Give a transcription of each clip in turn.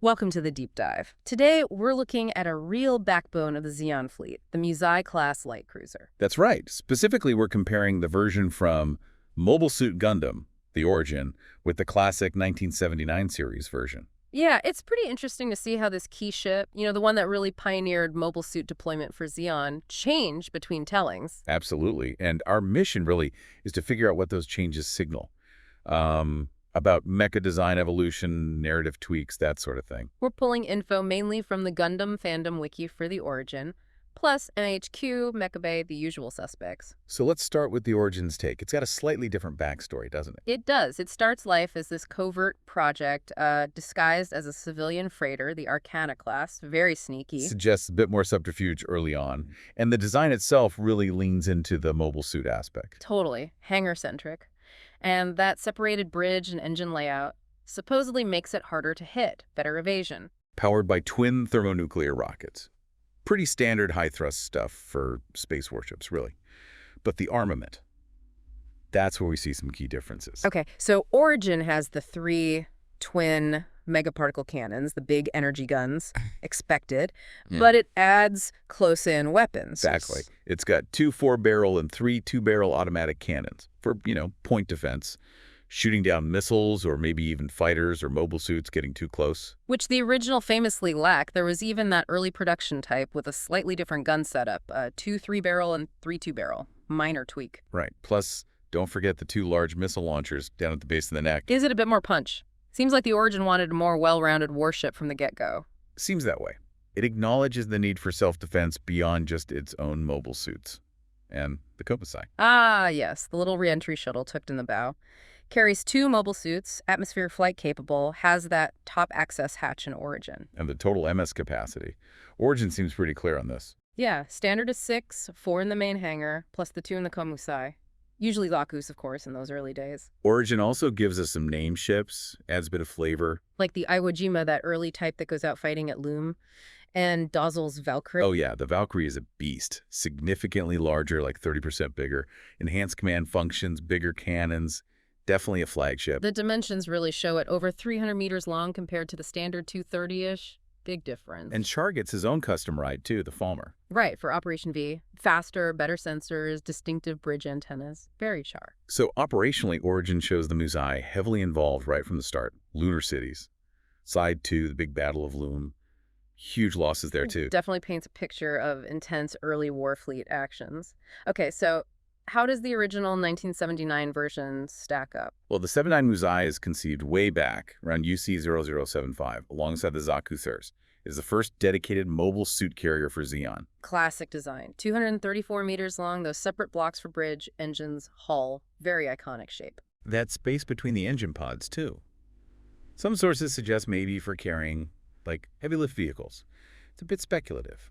Welcome to the deep dive. Today, we're looking at a real backbone of the Zeon fleet, the Musai-class light cruiser. That's right. Specifically, we're comparing the version from Mobile Suit Gundam, the origin, with the classic 1979 series version. Yeah, it's pretty interesting to see how this key ship, the one that really pioneered mobile suit deployment for Zeon, changed between tellings. Absolutely. And our mission really is to figure out what those changes signal. About mecha design evolution, narrative tweaks, that sort of thing. We're pulling info mainly from the Gundam fandom wiki for the origin, plus NHQ, Mechabay, the usual suspects. So let's start with the origin's take. It's got a slightly different backstory, doesn't it? It does. It starts life as this covert project disguised as a civilian freighter, the Arcana-class, very sneaky. Suggests a bit more subterfuge early on. And the design itself really leans into the mobile suit aspect. Totally. Hangar-centric. And that separated bridge and engine layout supposedly makes it harder to hit, better evasion. Powered by twin thermonuclear rockets. Pretty standard high-thrust stuff for space warships, really. But the armament, that's where we see some key differences. Okay, so Origin has the 3 twin megaparticle cannons, the big energy guns, expected, but it adds close-in weapons. Exactly. It's got 2 4-barrel and 3 2-barrel automatic cannons for, point defense, shooting down missiles or maybe even fighters or mobile suits getting too close. Which the original famously lacked. There was even that early production type with a slightly different gun setup, 2 3-barrel and 3 2-barrel. Minor tweak. Right. Plus, don't forget the 2 large missile launchers down at the base of the neck. Is it a bit more punch? Seems like the Origin wanted a more well-rounded warship from the get-go. Seems that way. It acknowledges the need for self-defense beyond just its own mobile suits. And the Musai. Ah, yes, the little re-entry shuttle tucked in the bow. Carries 2 mobile suits, atmospheric flight capable, has that top access hatch in Origin. And the total MS capacity. Origin seems pretty clear on this. Yeah, standard is 6, 4 in the main hangar, plus the 2 in the Musai. Usually Zaku's, of course, in those early days. Origin also gives us some name ships, adds a bit of flavor. Like the Iwo Jima, that early type that goes out fighting at Loom, and Dozzel's Valkyrie. Oh yeah, the Valkyrie is a beast. Significantly larger, like 30% bigger. Enhanced command functions, bigger cannons. Definitely a flagship. The dimensions really show it. Over 300 meters long compared to the standard 230-ish. Big difference. And Char gets his own custom ride, too, the Falmer. Right, for Operation V. Faster, better sensors, distinctive bridge antennas. Very Char. So operationally, Origin shows the Musai heavily involved right from the start. Lunar cities. Side 2, the big Battle of Loom. Huge losses there, too. Definitely paints a picture of intense early Warfleet actions. Okay, so how does the original 1979 version stack up? Well, the 79 Musai is conceived way back, around UC0075, alongside the Zaku Thurs. It is the first dedicated mobile suit carrier for Zeon. Classic design. 234 meters long, those separate blocks for bridge, engines, hull. Very iconic shape. That space between the engine pods, too. Some sources suggest maybe for carrying, like, heavy lift vehicles. It's a bit speculative.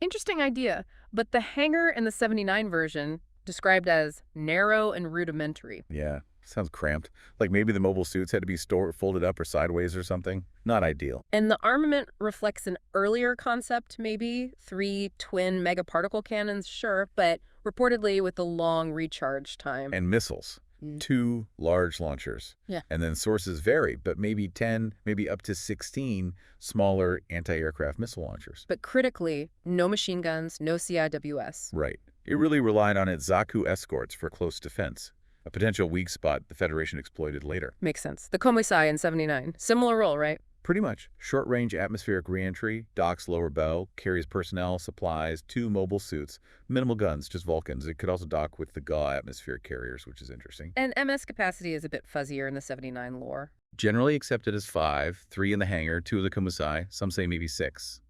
Interesting idea, but the hangar in the 79 version described as narrow and rudimentary. Yeah, sounds cramped. Like maybe the mobile suits had to be folded up or sideways or something. Not ideal. And the armament reflects an earlier concept, maybe. 3 twin megaparticle cannons, sure, but reportedly with a long recharge time. And missiles. 2 large launchers. Yeah. And then sources vary, but maybe 10, maybe up to 16 smaller anti-aircraft missile launchers. But critically, no machine guns, no CIWS. Right. It really relied on its Zaku escorts for close defense, a potential weak spot the Federation exploited later. Makes sense. The Musai in 79. Similar role, right? Pretty much. Short-range atmospheric reentry, docks lower bow, carries personnel, supplies, 2 mobile suits, minimal guns, just Vulcans. It could also dock with the GA atmospheric carriers, which is interesting. And MS capacity is a bit fuzzier in the 79 lore. Generally accepted as 5, 3 in the hangar, 2 of the Musai, some say maybe 6.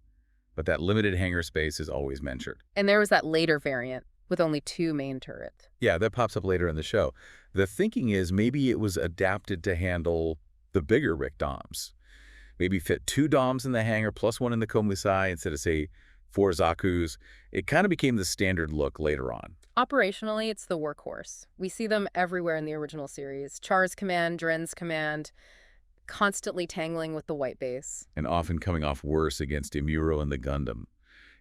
But that limited hangar space is always mentioned. And there was that later variant with only 2 main turrets. Yeah, that pops up later in the show. The thinking is maybe it was adapted to handle the bigger Rick DOMs. Maybe fit 2 DOMs in the hangar plus 1 in the Musai instead of, say, 4 Zakus. It kind of became the standard look later on. Operationally, it's the workhorse. We see them everywhere in the original series. Char's command, Dren's command, constantly tangling with the white base. And often coming off worse against Imuro and the Gundam.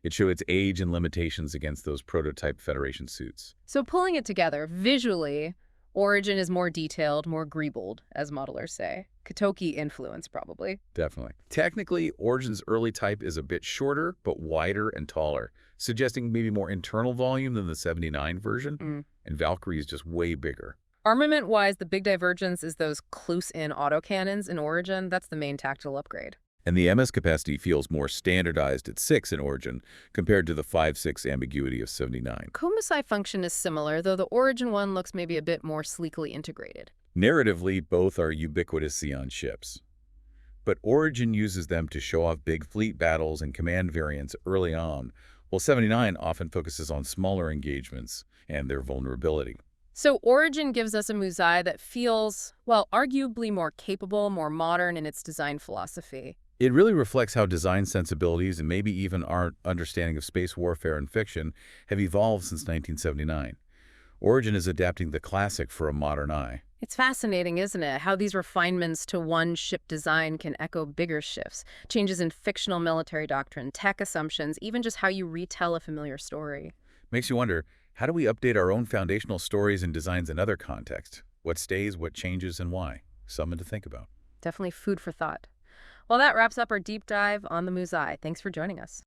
It showed its age and limitations against those prototype Federation suits. So pulling it together, visually, Origin is more detailed, more greebled, as modelers say. Kotoki influence, probably. Definitely. Technically, Origin's early type is a bit shorter, but wider and taller, suggesting maybe more internal volume than the 79 version, and Valkyrie is just way bigger. Armament-wise, the big divergence is those close-in autocannons in Origin. That's the main tactical upgrade. And the MS capacity feels more standardized at 6 in Origin compared to the 5-6 ambiguity of 79. Komusai function is similar, though the Origin one looks maybe a bit more sleekly integrated. Narratively, both are ubiquitous Zeon ships. But Origin uses them to show off big fleet battles and command variants early on, while 79 often focuses on smaller engagements and their vulnerability. So Origin gives us a Musai that feels, well, arguably more capable, more modern in its design philosophy. It really reflects how design sensibilities and maybe even our understanding of space warfare and fiction have evolved since 1979. Origin is adapting the classic for a modern eye. It's fascinating, isn't it, how these refinements to one ship design can echo bigger shifts, changes in fictional military doctrine, tech assumptions, even just how you retell a familiar story. Makes you wonder, how do we update our own foundational stories and designs in other contexts? What stays, what changes, and why? Something to think about. Definitely food for thought. Well, that wraps up our deep dive on the Musai. Thanks for joining us.